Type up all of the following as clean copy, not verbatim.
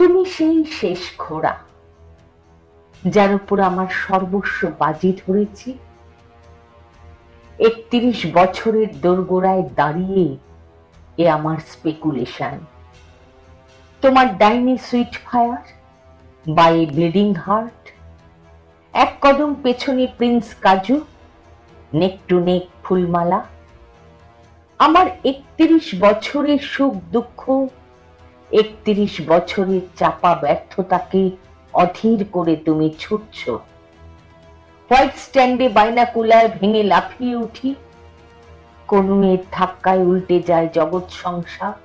তুমি সেই শেষ ঘোড়া যার উপর আমার সর্বস্ব বাজি ধরেছি। 31 বছরের দোরগোড়ায় দাঁড়িয়ে এ আমার স্পেকুলেশন। তোমার ডাইনি সুইট ফায়ার বা এ ব্লিডিং হার্ট, এক কদম পেছনে প্রিন্স কাজু, নেক টু নেক ফুলমালা। আমার 31 বছরের সুখ দুঃখ, 31 বছরের চাপা ব্যর্থতাকে অধীর করে তুমি ছুটছ। হোয়াইট স্ট্যান্ডে বাইনাকুলার ভেঙে লাফিয়ে উঠি, কোন এর ধাক্কায় উল্টে যায় জগৎ সংসার।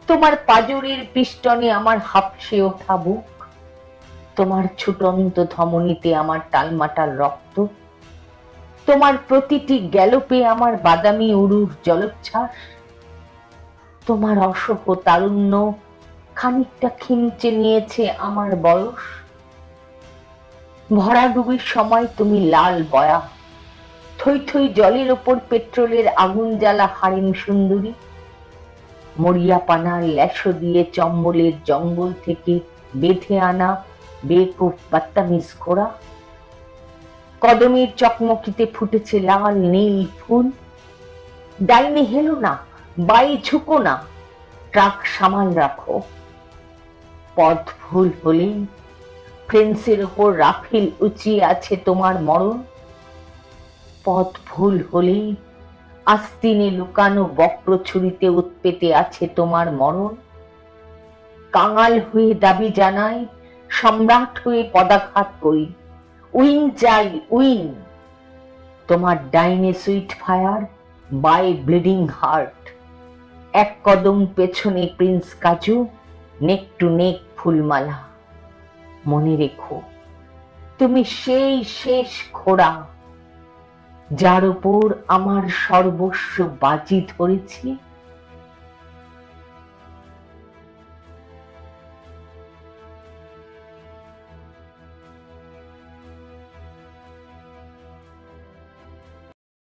তোমার পাজরের পিষ্টনে আমার হাঁপসে ওঠা বুক, তোমার ছুটন্ত ধমনীতে আমার টালমাটাল রক্ত, তোমার প্রতিটি গ্যালোপে আমার বাদামি উরুর জলোচ্ছ্বাস। তোমার অসহ তারুণ্য খানিকটা খিমচে নিয়েছে আমার বয়স। ভরাডুবির সময় তুমি লাল বয়া, থই থই জলের ওপর পেট্রোলের আগুন জ্বালা হারিম সুন্দরী। মরিয়া পানার ল্যাসো দিয়ে চম্বলের জঙ্গল থেকে বেঁধে আনা বেকুফ বাত্তামিজ ঘোড়া। কদমের চকমকিতে ফুটেছে লাল নীল ফুল। ডাইনে হেলো না, বায়ে ঝুঁকো না, ট্রাক সামাল রাখো। পথ ভুল হলেই ফ্রেন্সের ওপর রাফেল উঁচিয়ে আছে তোমার মরণ। পথ ভুল হলেই আস্তিনে লুকানো বক্র ছুরিতে উৎপেতে আছে তোমার মরণ। কাঙাল হয়ে দাবি জানাই, সম্রাট হয়ে পদাঘাত করি, উইন চাই উইন। তোমার ডাইনে sweet fire by bleeding heart, এক কদম পেছনে প্রিন্স কাজু, নেক টু নেক ফুলমালা। মনে রেখো, তুমি সেই শেষ ঘোড়া যার উপর আমার সর্বস্ব বাজি ধরেছি।